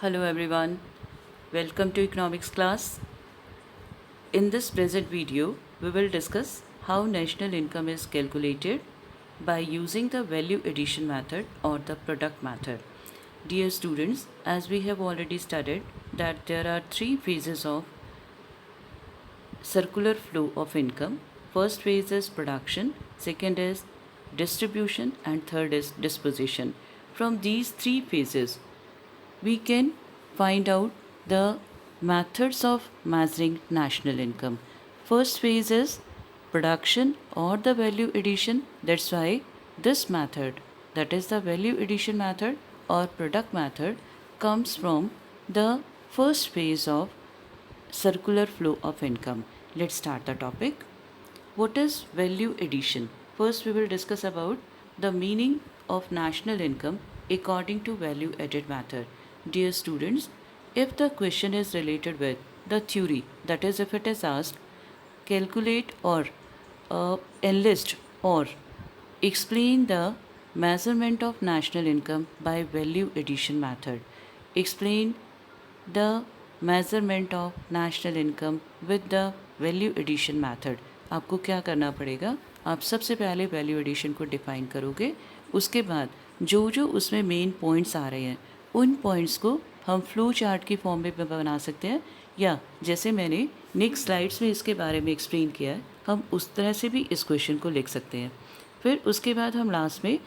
Hello everyone, welcome to economics class. In this present video, we will discuss how national income is calculated by using the value addition method or the product method. Dear students, as we have already studied that there are three phases of circular flow of income. First phase is production, second is distribution, and third is disposition. From these three phases, we can find out the methods of measuring national income. First phase is production or the value addition. That's why this method, that is the value addition method or product method, comes from the first phase of circular flow of income. Let's start the topic. What is value addition? First, we will discuss about the meaning of national income according to value added method. Dear students, if the question is related with the theory, that is, if it is asked, calculate or enlist or explain the measurement of national income by value addition method. Explain the measurement of national income with the value addition method. आपको क्या करना पड़ेगा, आप सबसे पहले value addition को define करोगे. उसके बाद जो जो उसमें मेन पॉइंट्स आ रहे हैं उन पॉइंट्स को हम फ्लो चार्ट की फॉर्म में बना सकते हैं, या जैसे मैंने नेक्स्ट स्लाइड्स में इसके बारे में एक्सप्लेन किया है हम उस तरह से भी इस क्वेश्चन को लिख सकते हैं. फिर उसके बाद हम लास्ट में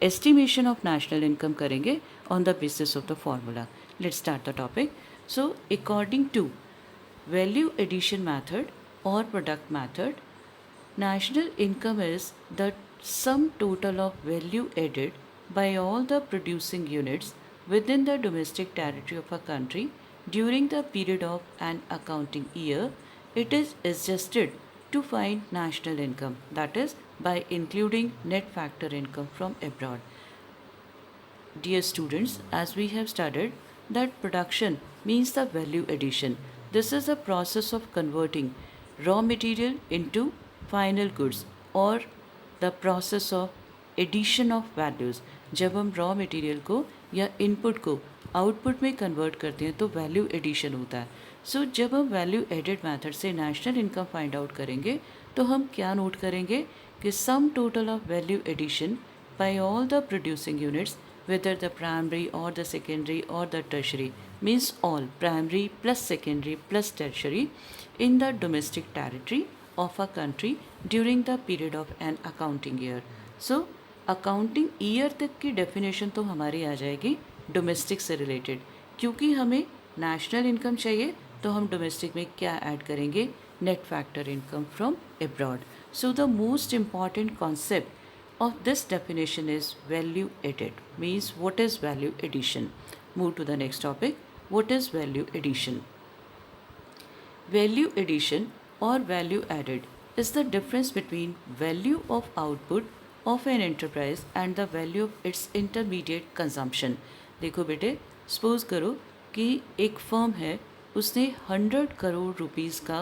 एस्टिमेशन ऑफ नेशनल इनकम करेंगे on the basis of the formula. Let's start the topic. So according to value addition method or product method, national income is the sum total of value added by all the producing units within the domestic territory of a country during the period of an accounting year. It is adjusted to find national income, that is by including net factor income from abroad. Dear students, as we have studied that production means the value addition. This is a process of converting raw material into final goods or the process of addition of values. जब हम raw material को या input को output में convert करते हैं तो value addition होता है. So जब हम value added method से national income find out करेंगे तो हम क्या note करेंगे कि sum total of value addition by all the producing units, whether the primary or the secondary or the tertiary, means all primary plus secondary plus tertiary in the domestic territory of a country during the period of an accounting year. So accounting year तक की definition तो हमारी आ जाएगी domestic से related. क्योंकि हमें national income चाहिए तो हम domestic में क्या add करेंगे, net factor income from abroad. So the most important concept of this definition is value added, means what is value addition. Move to the next topic. What is value addition? Value addition or value added is the difference between value of output of an enterprise and the value of its intermediate consumption. देखो बेटे, suppose करो कि एक firm है, उसने 100 crore rupees का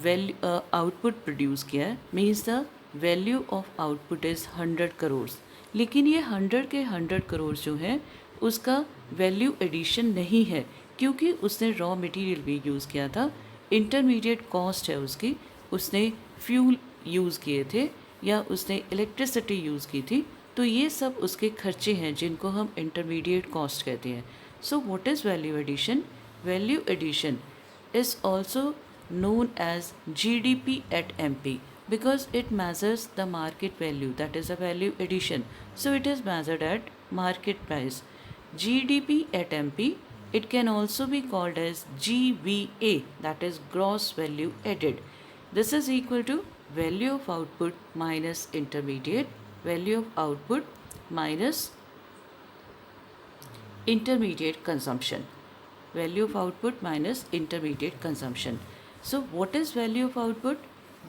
value output produce किया है, means the value of output is 100 crore. लेकिन ये 100 के 100 करोड़ जो हैं उसका वैल्यू एडिशन नहीं है, क्योंकि उसने रॉ मटेरियल भी यूज़ किया था. इंटरमीडिएट कॉस्ट है उसकी, उसने फ्यूल यूज़ किए थे या उसने इलेक्ट्रिसिटी यूज़ की थी, तो ये सब उसके खर्चे हैं जिनको हम इंटरमीडिएट कॉस्ट कहते हैं. So what is value addition? Value addition is also known as GDP at MP because it measures the market value, that is a value addition. So it is measured at market price. GDP at MP, it can also be called as GVA, that is gross value added. This is equal to value of output minus intermediate, value of output minus intermediate consumption. Value of output minus intermediate consumption. So what is value of output?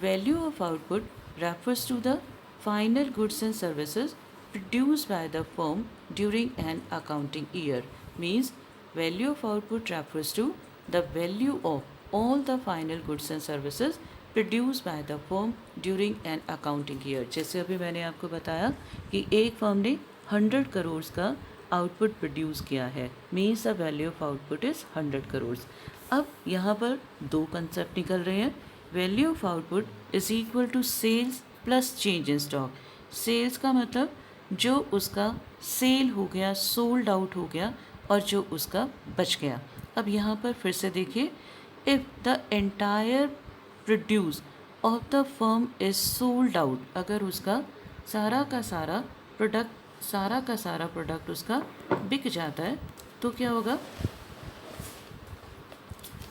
Value of output refers to the final goods and services produced by the firm during an accounting year. Means value of output refers to the value of all the final goods and services produced by the firm during an accounting year. जैसे अभी मैंने आपको बताया कि एक firm ने 100 करोड़ का output produce किया है, means the value of output is 100 crore. अब यहाँ पर दो कंसेप्ट निकल रहे हैं। Value of output is equal to sales plus change in stock. Sales का मतलब जो उसका सेल हो गया, सोल्ड आउट हो गया, और जो उसका बच गया। अब यहाँ पर फिर से देखिए, if the entire produce of the firm is sold out, अगर उसका सारा का सारा प्रोडक्ट उसका बिक जाता है तो क्या होगा?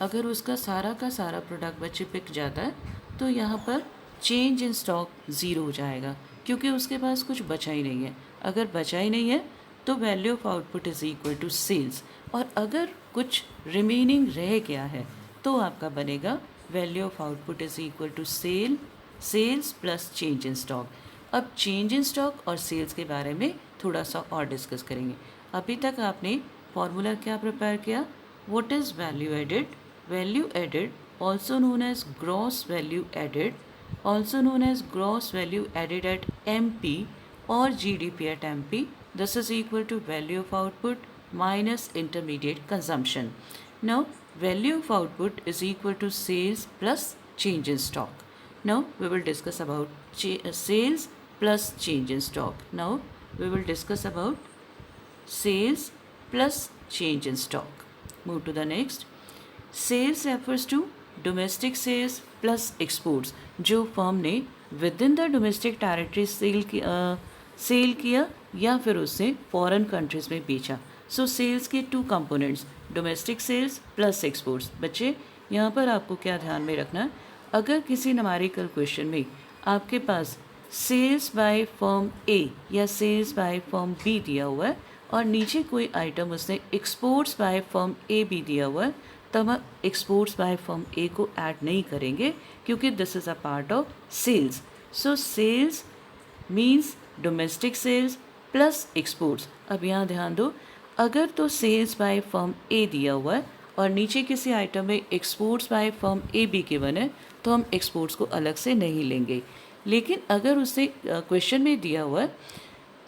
अगर उसका सारा का सारा प्रोडक्ट बचे बिक जाता है तो यहाँ पर चेंज इन स्टॉक ज़ीरो हो जाएगा, क्योंकि उसके पास कुछ बचा ही नहीं है। अगर बचा ही नहीं है तो value of output is equal to sales, और अगर कुछ रिमेनिंग रह गया है तो आपका बनेगा value of output is equal to sales plus change in stock. अब चेंज इन स्टॉक और सेल्स के बारे में थोड़ा सा और डिस्कस करेंगे। अभी तक आपने फॉर्मूला क्या प्रिपेयर किया? What is value added? Value added, also known as gross value added, also known as gross value added at MP or GDP at MP. This is equal to value of output minus intermediate consumption. Now, value of output is equal to sales plus change in stock. Now, we will discuss about sales plus change in stock. Now, we will discuss about sales plus change in stock. Move to the next. Sales refers to domestic sales plus exports, जो firm ने within the domestic territory sale किया या फिर उससे foreign countries में बेचा। So sales के two components, domestic sales plus exports. बच्चे यहाँ पर आपको क्या ध्यान में रखना है, अगर किसी न्यूमेरिकल क्वेश्चन में आपके पास सेल्स बाय फर्म ए या सेल्स बाय फर्म बी दिया हुआ है और नीचे कोई आइटम उसने exports by firm A B दिया हुआ है, तब हम एक्सपोर्ट्स बाय फर्म ए को ऐड नहीं करेंगे, क्योंकि this is a part of sales. So sales means domestic sales plus exports. अब यहाँ ध्यान दो, अगर तो सेल्स बाय फर्म ए दिया हुआ है और नीचे किसी आइटम में exports by firm A B के बने, तो हम एक्सपोर्ट्स को अलग से नहीं लेंगे। लेकिन अगर उसने क्वेश्चन में दिया हुआ है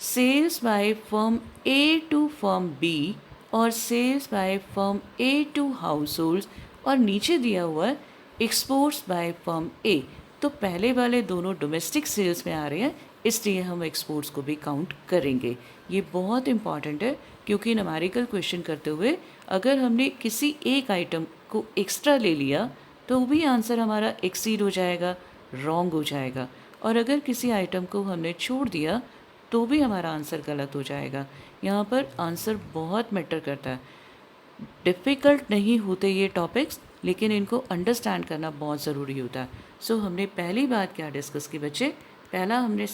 sales by firm A to firm B और sales by firm A to households, और नीचे दिया हुआ है एक्सपोर्ट्स बाय फर्म ए, तो पहले वाले दोनों डोमेस्टिक सेल्स में आ रहे हैं, इसलिए हम एक्सपोर्ट्स को भी काउंट करेंगे। ये बहुत इंपॉर्टेंट है, क्योंकि न्यूमेरिकल क्वेश्चन करते हुए अगर हमने किसी एक आइटम को एक्स्ट्रा ले लिया तो भी आंसर हमारा एक्सीड हो जाएगा, रॉन्ग हो जाएगा, और अगर किसी आइटम को हमने छोड़ दिया तो भी हमारा आंसर गलत हो जाएगा। यहाँ पर आंसर बहुत मैटर करता है। डिफ़िकल्ट नहीं होते ये टॉपिक्स, लेकिन इनको अंडरस्टैंड करना बहुत ज़रूरी होता है। सो हमने पहली बात क्या डिस्कस की बच्चे? पहला हमने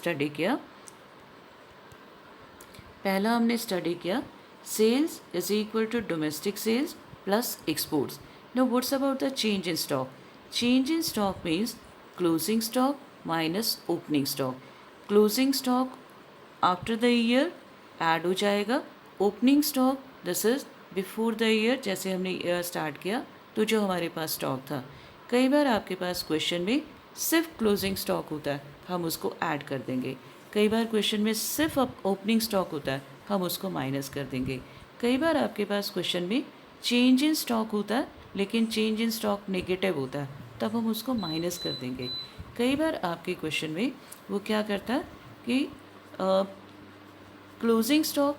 स्टडी किया sales is equal to domestic sales plus exports. Now what's about the change in stock? Change in stock means closing stock minus opening stock. Closing stock after the year add हो जाएगा, opening stock this is before the year, जैसे हमने year start किया तो जो हमारे पास stock था। कई बार आपके पास क्वेश्चन में सिर्फ क्लोजिंग स्टॉक होता है, हम उसको ऐड कर देंगे। कई बार क्वेश्चन में सिर्फ ओपनिंग स्टॉक होता है, हम उसको माइनस कर देंगे। कई बार आपके पास क्वेश्चन में चेंज इन स्टॉक होता है, लेकिन चेंज इन स्टॉक नेगेटिव होता है, तब हम उसको माइनस कर देंगे। कई बार आपके क्वेश्चन में वो क्या करता है कि क्लोजिंग स्टॉक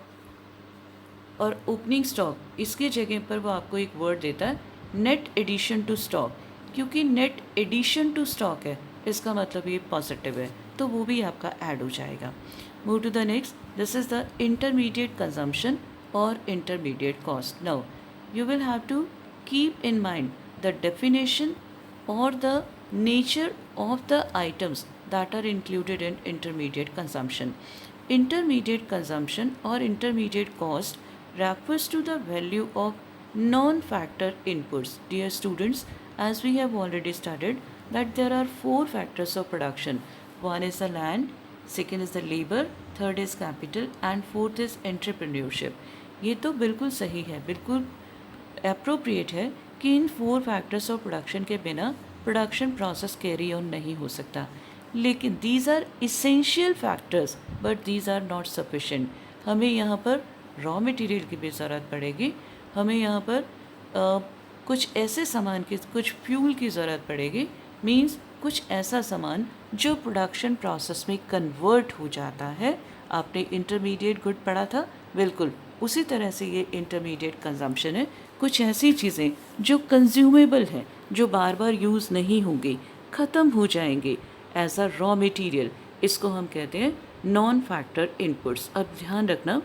और ओपनिंग स्टॉक, इसकी जगह पर वो आपको एक वर्ड देता है नेट एडिशन टू स्टॉक। क्योंकि नेट एडिशन टू स्टॉक है, इसका मतलब ये पॉजिटिव है, तो वो भी आपका ऐड हो जाएगा। Move to the next, this is the intermediate consumption और intermediate cost. Now you will have to keep in mind the definition or the nature of the items that are included in intermediate consumption. Intermediate consumption or intermediate cost refers to the value of non-factor inputs. Dear students, as we have already studied that there are 4 factors of production. One is the land, second is the labor, third is capital and fourth is entrepreneurship. ये तो बिल्कुल सही है, बिल्कुल appropriate है कि इन 4 factors of production के बिना प्रोडक्शन प्रोसेस कैरी ऑन नहीं हो सकता। लेकिन these are essential factors but these are not sufficient. हमें यहाँ पर रॉ मटेरियल की भी ज़रूरत पड़ेगी, हमें यहाँ पर कुछ ऐसे सामान की, कुछ फ्यूल की ज़रूरत पड़ेगी, मींस कुछ ऐसा सामान जो प्रोडक्शन प्रोसेस में कन्वर्ट हो जाता है। आपने इंटरमीडिएट गुड पढ़ा था, बिल्कुल उसी तरह से ये इंटरमीडिएट कंजम्पशन है। कुछ ऐसी चीज़ें जो कंज्यूमेबल हैं, जो बार बार यूज़ नहीं होंगी, ख़त्म हो जाएंगे एज अ रॉ मटेरियल, इसको हम कहते हैं नॉन फैक्टर इनपुट्स। अब ध्यान रखना,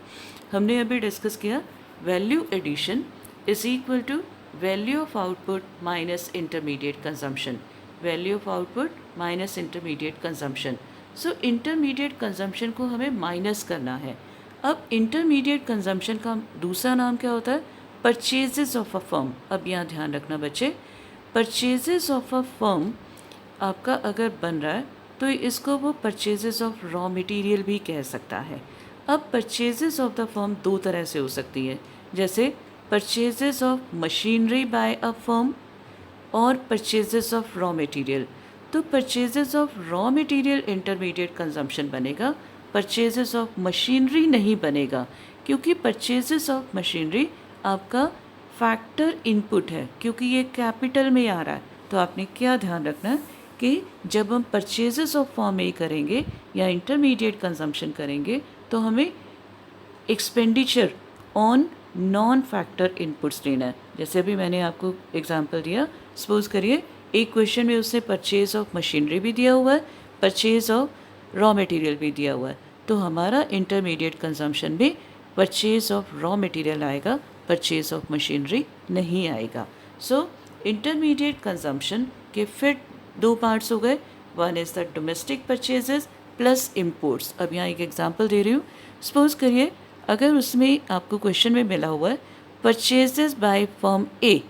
हमने अभी डिस्कस किया value addition is equal to value of output minus intermediate consumption, value of output minus intermediate consumption. So intermediate consumption को हमें माइनस करना है। अब इंटरमीडिएट कंजम्पशन का दूसरा नाम क्या होता है? Purchases of a firm. अब यहाँ ध्यान रखना बच्चे, परचेजेस ऑफ अ फर्म आपका अगर बन रहा है तो इसको वो परचेजेस ऑफ रॉ मटेरियल भी कह सकता है। अब परचेजेस ऑफ द फर्म दो तरह से हो सकती है, जैसे purchases of machinery by a firm और परचेजेस ऑफ रॉ मटेरियल। तो purchases of raw material intermediate consumption बनेगा, परचेजेस ऑफ मशीनरी नहीं बनेगा, क्योंकि परचेजेस ऑफ मशीनरी आपका फैक्टर इनपुट है, क्योंकि ये कैपिटल में आ रहा है। तो आपने क्या ध्यान रखना है कि जब हम परचेजेस ऑफ फॉर्म ए करेंगे या इंटरमीडिएट कंजम्पशन करेंगे तो हमें expenditure on non factor inputs लेना है। जैसे अभी मैंने आपको एग्जांपल दिया, सपोज करिए एक क्वेश्चन में उसने परचेज ऑफ मशीनरी भी दिया हुआ है, परचेज ऑफ रॉ मटेरियल भी दिया हुआ है, तो हमारा इंटरमीडिएट कंजम्पशन भी परचेज ऑफ रॉ मटेरियल आएगा, परचेज ऑफ मशीनरी नहीं आएगा। सो इंटरमीडिएट कंजम्पशन के फिर दो पार्ट्स हो गए, one is the domestic purchases plus imports. अब यहाँ एक एग्जांपल दे रही हूँ, सपोज करिए अगर उसमें आपको क्वेश्चन में मिला हुआ है परचेजेस बाय फर्म ए,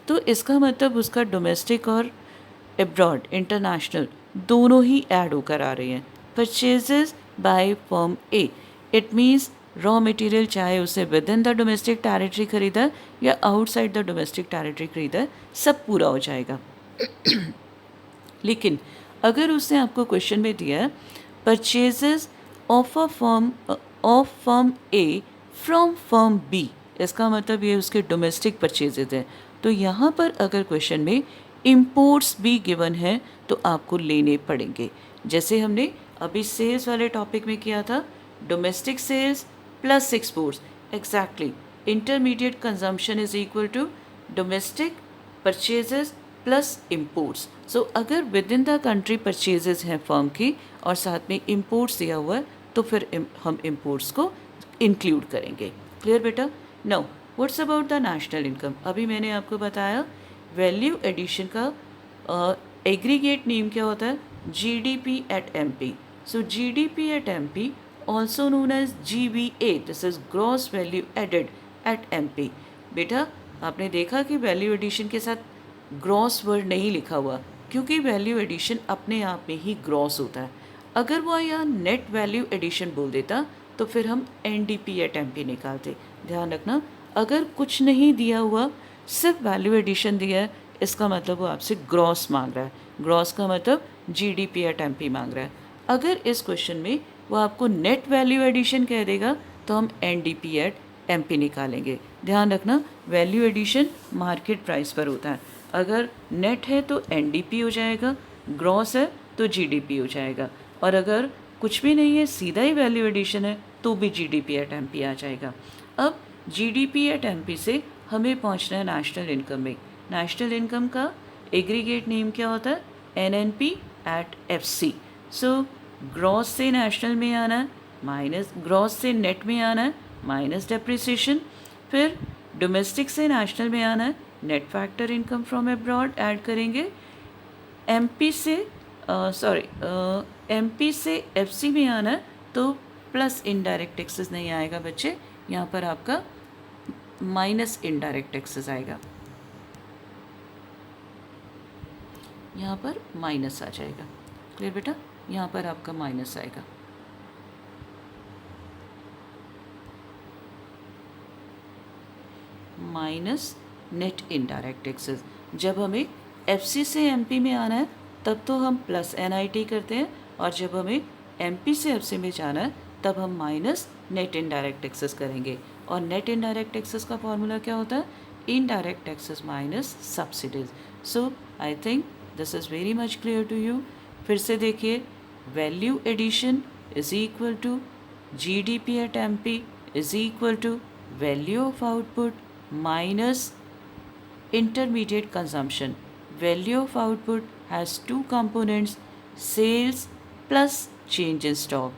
तो इसका मतलब उसका डोमेस्टिक और एब्रॉड इंटरनेशनल दोनों ही ऐड होकर आ रहे हैं। Purchases bye firm A, it means raw material चाहे उसे with in the domestic territory खरीदा है या आउटसाइड द डोमेस्टिक टेरिटरी खरीदा है, सब पूरा हो जाएगा। लेकिन अगर उसने आपको क्वेश्चन में दिया है purchases of firm A from firm B, इसका मतलब ये उसके डोमेस्टिक परचेजेज हैं, तो यहाँ पर अगर क्वेश्चन में इम्पोर्ट्स भी गिवन है तो आपको लेने पड़ेंगे। जैसे हमने अभी सेल्स वाले टॉपिक में किया था, domestic sales plus exports, exactly intermediate consumption is equal to domestic purchases plus imports. So अगर within the country purchases हैं फर्म की और साथ में इम्पोर्ट्स दिया हुआ है तो फिर हम इम्पोर्ट्स को इंक्लूड करेंगे। क्लियर बेटा? Now what's about the national income? अभी मैंने आपको बताया वैल्यू एडिशन का एग्रीगेट नेम क्या होता है? GDP at MP। So GDP at MP also known as GVA, this is gross value added at MP। बेटा आपने देखा कि वैल्यू एडिशन के साथ ग्रॉस वर्ड नहीं लिखा हुआ, क्योंकि वैल्यू एडिशन अपने आप में ही ग्रॉस होता है। अगर वो यहाँ नेट वैल्यू एडिशन बोल देता तो फिर हम NDP एट MP निकालते। ध्यान रखना, अगर कुछ नहीं दिया हुआ, सिर्फ वैल्यू एडिशन दिया है, इसका मतलब वो आपसे ग्रॉस मांग रहा है। ग्रॉस का मतलब GDP एट MP मांग रहा है। अगर इस क्वेश्चन में वो आपको नेट वैल्यू एडिशन कह देगा तो हम NDP एट MP निकालेंगे। ध्यान रखना, वैल्यू एडिशन मार्केट प्राइस पर होता है। अगर नेट है तो NDP हो जाएगा, ग्रॉस है तो GDP हो जाएगा, और अगर कुछ भी नहीं है सीधा ही वैल्यू एडिशन है तो भी GDP एट MP आ जाएगा। अब GDP एट MP से हमें पहुंचना है नेशनल इनकम में। नेशनल इनकम का एग्रीगेट नेम क्या होता है? NNP at FC। So gross से नेशनल में आना है, माइनस ग्रॉस से नेट में आना है, माइनस डेप्रिसिएशन, फिर डोमेस्टिक से नेशनल में आना है, net factor income from abroad add करेंगे, MP से FC में आना है तो प्लस इनडायरेक्ट टैक्सेस नहीं आएगा बच्चे, यहाँ पर आपका माइनस इनडायरेक्ट टैक्सेस आएगा, यहाँ पर माइनस आ जाएगा। क्लियर बेटा? यहाँ पर आपका माइनस आएगा। Minus net indirect taxes. जब हमें FC से MP में आना है तब तो हम प्लस NIT करते हैं, और जब हमें MP से FC में जाना है तब हम माइनस नेट इनडायरेक्ट टैक्सेस करेंगे। और नेट इनडायरेक्ट टैक्सेस का फॉर्मूला क्या होता है? Indirect taxes minus subsidies. So I think this is very much clear to you. फिर से देखिए, value addition is equal to GDP at MP is equal to value of output minus intermediate consumption. Value of output has two components, sales plus change in stock.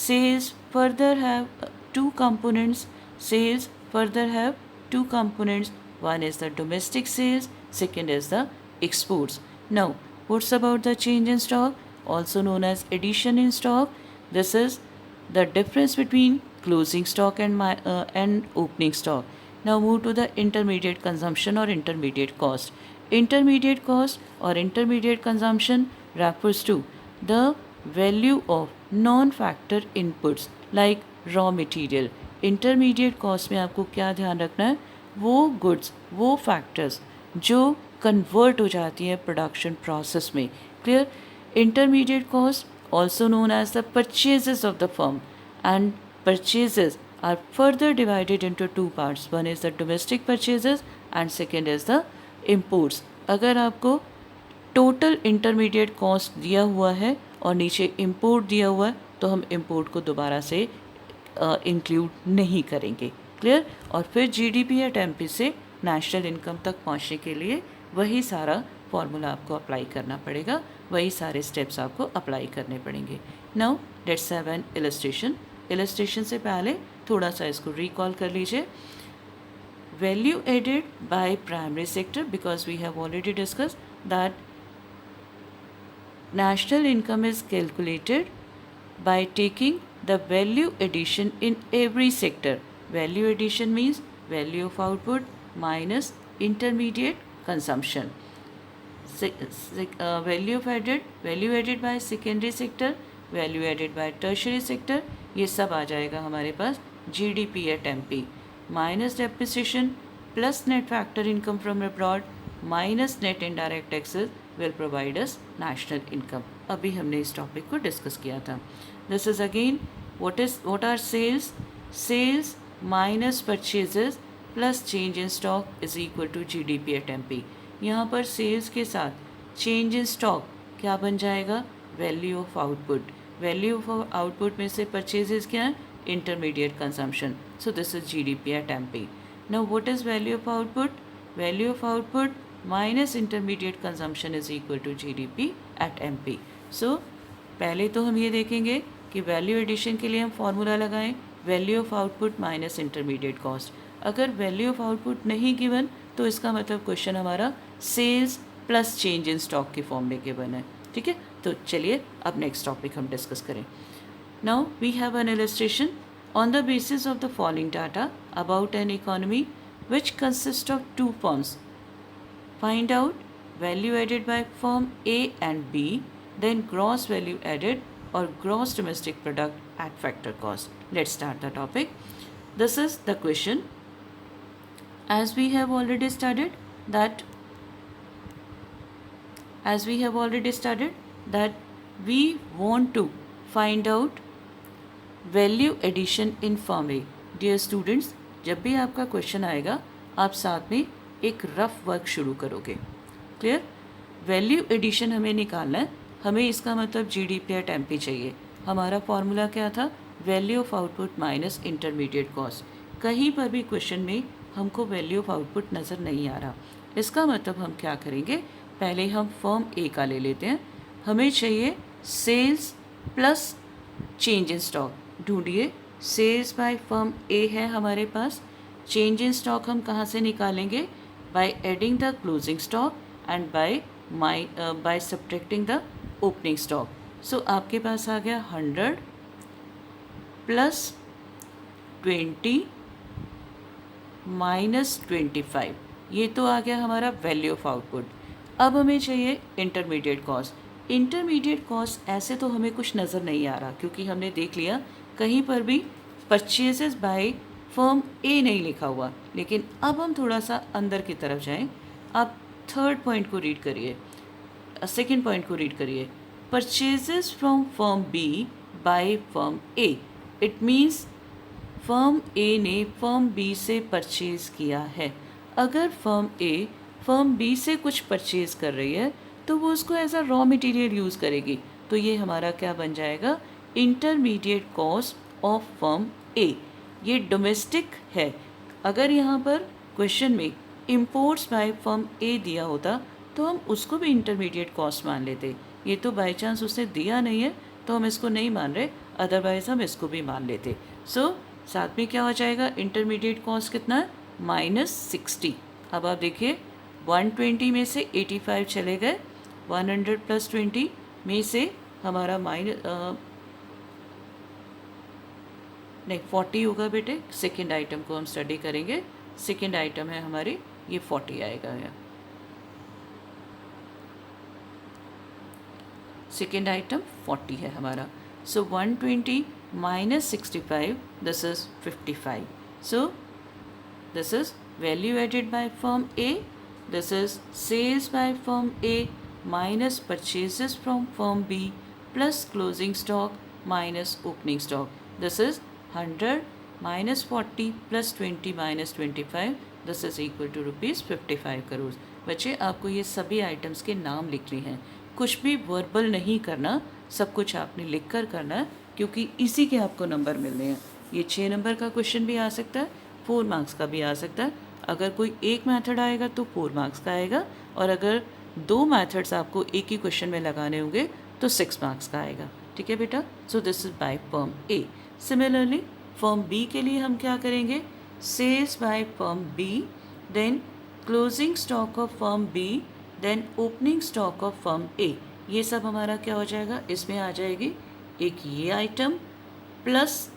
Sales further have two components. Sales further have two components. One is the domestic sales, second is the exports. Now, what's about the change in stock? Also known as addition in stock. This is the difference between closing stock and opening stock. Now move to the intermediate consumption or intermediate cost. Intermediate cost or intermediate consumption refers to the value of non-factor inputs like raw material. Intermediate cost में आपको क्या ध्यान रखना है? वो goods, वो factors जो convert हो जाती हैं production process में. Clear? Intermediate cost also known as the purchases of the firm, and purchases are further divided into two parts. One is the domestic purchases and second is the imports. अगर आपको total intermediate cost दिया हुआ है और नीचे import दिया हुआ है तो हम इंपोर्ट को दोबारा से इंक्लूड नहीं करेंगे. क्लियर? और फिर GDP या MP से नेशनल इनकम तक पहुंचने के लिए वही सारा फॉर्मूला आपको अप्लाई करना पड़ेगा, वही सारे स्टेप्स आपको अप्लाई करने पड़ेंगे. Now let's have an illustration. Illustration से पहले थोड़ा सा इसको रिकॉल कर लीजिए. Value added by primary sector, because we have already discuss that national income is calculated by taking the value addition in every sector. Value addition means value of output minus intermediate consumption. Value added by secondary sector, value added by tertiary sector, ये सब आ जाएगा हमारे पास GDP at MP minus depreciation plus net factor income from abroad minus net indirect taxes will provide us national income. अभी हमने इस topic को discuss किया था. This is again what are sales? Sales minus purchases plus change in stock is equal to GDP at MP. यहाँ पर sales के साथ चेंज इन स्टॉक क्या बन जाएगा? Value of output. Value of output में से परचेजेस क्या है? Intermediate consumption. So this is GDP at MP. Now what is value of output? Value of output minus intermediate consumption is equal to GDP at MP. So पहले तो हम ये देखेंगे कि वैल्यू एडिशन के लिए हम फॉर्मूला लगाएं value of output minus intermediate cost. अगर वैल्यू ऑफ आउटपुट नहीं गिवन तो इसका मतलब क्वेश्चन हमारा sales plus change in stock की फॉर्म में गिवन है. ठीक है, तो चलिए अब नेक्स्ट टॉपिक हम डिस्कस करें. Now we have an illustration. On the basis of the following data about an economy which consist of two firms, find out value added by firm A and B, then gross value added or gross domestic product at factor cost. Let's start the topic. This is the question. As we have already studied that we want to find out value addition in firm A. Dear students, जब भी आपका question आएगा आप साथ में एक rough work शुरू करोगे. क्लियर? वैल्यू एडिशन हमें निकालना है. हमें इसका मतलब GDP at MP चाहिए. हमारा फॉर्मूला क्या था? Value of output minus intermediate cost. कहीं पर भी क्वेश्चन में हमको वैल्यू ऑफ आउटपुट नज़र नहीं आ रहा. इसका मतलब हम क्या करेंगे? पहले हम फर्म A का ले लेते हैं. हमें चाहिए sales plus change in stock. ढूंढिए, सेल्स बाय फर्म A है हमारे पास. चेंज इन स्टॉक हम कहाँ से निकालेंगे? By adding the closing stock and by subtracting the opening stock. So आपके पास आ गया 100 प्लस 20 माइनस 25. ये तो आ गया हमारा वैल्यू ऑफ आउटपुट. अब हमें चाहिए इंटरमीडिएट कॉस्ट. इंटरमीडिएट कॉस्ट ऐसे तो हमें कुछ नज़र नहीं आ रहा क्योंकि हमने देख लिया कहीं पर भी परचेजेस बाय फर्म A नहीं लिखा हुआ. लेकिन अब हम थोड़ा सा अंदर की तरफ जाएं. आप थर्ड पॉइंट को रीड करिए, सेकेंड पॉइंट को रीड करिए. Purchases from firm B by firm A. It means firm A ने फर्म बी से परचेज़ किया है। अगर फर्म ए फर्म बी से कुछ परचेज़ कर रही है तो वो उसको as a raw material use करेगी, तो ये हमारा क्या बन जाएगा, intermediate cost of firm A. ये डोमेस्टिक है। अगर यहाँ पर क्वेश्चन में इम्पोर्ट्स बाय फर्म ए दिया होता तो हम उसको भी इंटरमीडिएट कॉस्ट मान लेते। ये तो बाई चांस उसने दिया नहीं है तो हम इसको नहीं मान रहे, अदरवाइज हम इसको भी मान लेते। सो साथ में क्या हो जाएगा, इंटरमीडिएट कॉस्ट कितना है, -60। अब आप देखिए 120 में से 85 चले गए, 100 + 20 में से हमारा नहीं 40 होगा बेटे। सेकेंड आइटम को हम स्टडी करेंगे। सेकेंड आइटम है हमारी, ये 40 आएगा यहाँ। सेकेंड आइटम 40 है हमारा। So 120 - 65, this is 55। So this is value added by firm A, this is sales by firm A minus purchases from firm B plus closing stock minus opening stock. This is 100 - 40 + 20 - 25, this is equal to ₹55 crore. बच्चे आपको ये सभी items के नाम लिखने हैं, कुछ भी वर्बल नहीं करना, सब कुछ आपने लिख कर करना है, क्योंकि इसी के आपको नंबर मिलने हैं। ये 6 नंबर का क्वेश्चन भी आ सकता है, 4 मार्क्स का भी आ सकता है। अगर कोई एक मेथड आएगा तो 4 मार्क्स का आएगा, और अगर 2 मेथड्स आपको एक ही क्वेश्चन में लगाने होंगे तो 6 मार्क्स का आएगा। ठीक है बेटा। So this is by firm A. Similarly firm B के लिए हम क्या करेंगे, sales by firm B, then closing stock of firm B, then opening stock of firm A. ये सब हमारा क्या हो जाएगा, इसमें आ जाएगी एक ये item plus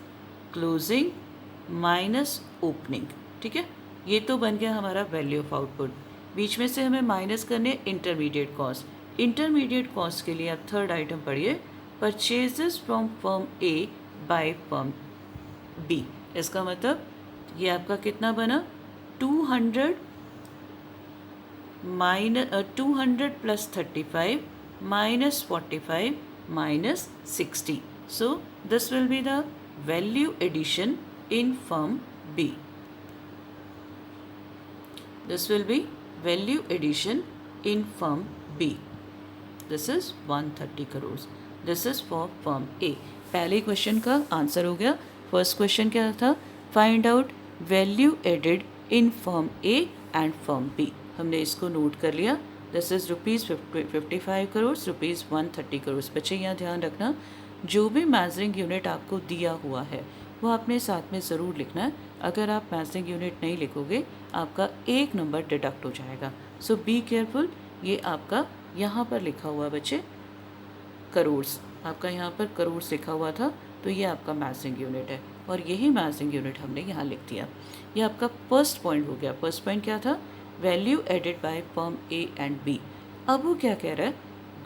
closing minus opening. ठीक है, ये तो बन गया हमारा वैल्यू ऑफ आउटपुट। बीच में से हमें माइनस करने इंटरमीडिएट कॉस्ट। इंटरमीडिएट कॉस्ट के लिए आप थर्ड आइटम पढ़िए, purchases from firm A by firm B. इसका मतलब ये आपका कितना बना, 200 + 35 - 45 - 60. So this will be the value addition in firm B. This will be value addition in firm B. This is 130 crores. This is for firm A. पहले question का answer हो गया। फर्स्ट क्वेश्चन क्या था, find out value added in firm A and firm B. हमने इसको note कर लिया। This is ₹55 crore, ₹130 crore. बच्चे यहाँ ध्यान रखना, जो भी मेजरिंग यूनिट आपको दिया हुआ है वो आपने साथ में ज़रूर लिखना है। अगर आप मेजरिंग यूनिट नहीं लिखोगे आपका 1 नंबर डिडक्ट हो जाएगा। सो बी केयरफुल। ये आपका यहाँ पर लिखा हुआ बच्चे करोड़्स, आपका यहाँ पर करोड़्स लिखा हुआ था, तो ये आपका मेजरिंग यूनिट है, और यही मेजरिंग यूनिट हमने यहाँ लिख दिया। ये आपका फर्स्ट पॉइंट हो गया। फर्स्ट पॉइंट क्या था, value added by firm A and B. अब वो क्या कह रहा है,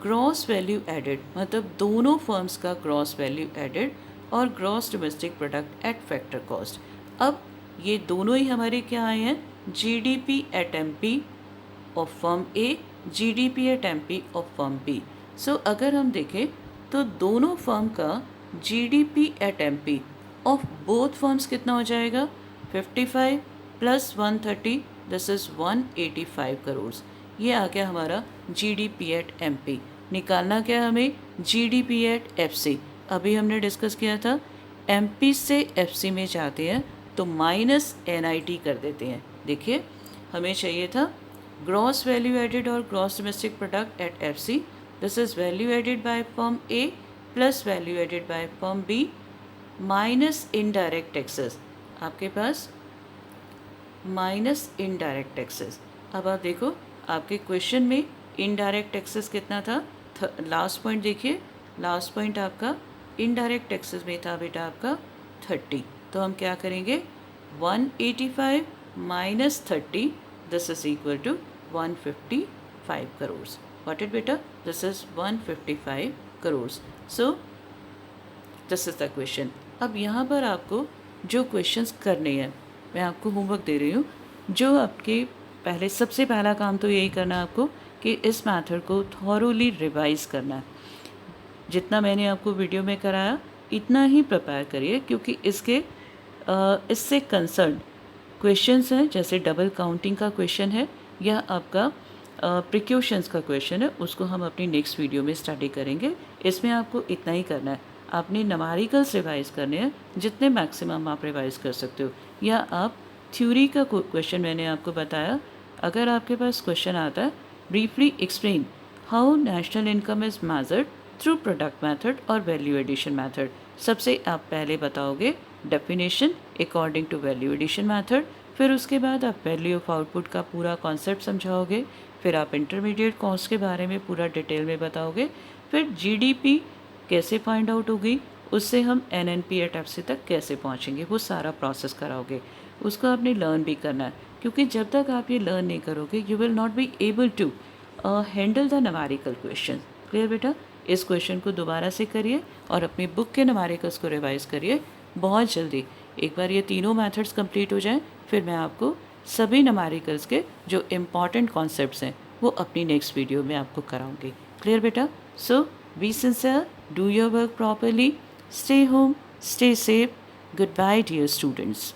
ग्रॉस वैल्यू एडेड, मतलब दोनों फर्म्स का ग्रॉस वैल्यू एडेड और gross domestic product at factor cost. अब ये दोनों ही हमारे क्या आए हैं, GDP at MP of firm A, GDP at MP of firm B. So अगर हम देखें तो दोनों फर्म का GDP at MP of both firms कितना हो जाएगा, 55 + 130, दिस इज़ 185 करोड़। ये आ गया हमारा जीडीपी एट एमपी। निकालना क्या है हमें, जीडीपी एट एफसी। अभी हमने डिस्कस किया था, एमपी से एफसी में जाते हैं तो -NIT कर देते हैं। देखिए हमें चाहिए था ग्रॉस वैल्यू एडेड और gross domestic product at FC. This is value added by firm A plus value added by firm B minus indirect taxes. आपके पास माइनस इनडायरेक्ट टैक्सेस। अब आप देखो आपके क्वेश्चन में इनडायरेक्ट टैक्सेस कितना था, लास्ट पॉइंट देखिए, लास्ट पॉइंट आपका इनडायरेक्ट टैक्सेस में था बेटा आपका 30। तो हम क्या करेंगे, 185 - 30, this is equal to 155 crore. What it बेटा, this is 155 crore. So this is the question. अब यहाँ पर आपको जो क्वेश्चंस करने हैं, मैं आपको होमवर्क दे रही हूँ। जो आपके पहले सबसे पहला काम तो यही करना है आपको कि इस मेथड को थॉरोली रिवाइज करना है। जितना मैंने आपको वीडियो में कराया इतना ही प्रिपेयर करिए, क्योंकि इसके इससे कंसर्न क्वेश्चंस हैं, जैसे डबल काउंटिंग का क्वेश्चन है या आपका प्रिक्यूशंस का क्वेश्चन है, उसको हम अपनी नेक्स्ट वीडियो में स्टडी करेंगे। इसमें आपको इतना ही करना है, आपने नमारिकल्स रिवाइज़ करने हैं, जितने मैक्सिमम आप रिवाइज़ कर सकते हो, या आप थ्योरी का क्वेश्चन मैंने आपको बताया, अगर आपके पास क्वेश्चन आता है briefly explain how national income is measured through product method और वैल्यू एडिशन मेथड। सबसे आप पहले बताओगे definition according to value addition method, फिर उसके बाद आप वैल्यू ऑफ आउटपुट का पूरा कॉन्सेप्ट समझाओगे, फिर आप इंटरमीडिएट कॉस्ट के बारे में पूरा डिटेल में बताओगे, फिर जीडीपी कैसे फाइंड आउट होगी, उससे हम एनएनपी एट एफसी तक कैसे पहुंचेंगे, वो सारा प्रोसेस कराओगे। उसको आपने लर्न भी करना है, क्योंकि जब तक आप ये लर्न नहीं करोगे you will not be able to handle the numerical question. Clear बेटा? इस क्वेश्चन को दोबारा से करिए और अपनी बुक के नवारिकल्स को रिवाइज करिए बहुत जल्दी। एक बार ये तीनों मेथड्स कंप्लीट हो जाएं, फिर मैं आपको सभी नमारिकल्स के जो इम्पॉर्टेंट कॉन्सेप्ट्स हैं वो अपनी नेक्स्ट वीडियो में आपको कराऊंगी। क्लियर बेटा? So be sincere, do your work properly, stay home, stay safe, goodbye dear students.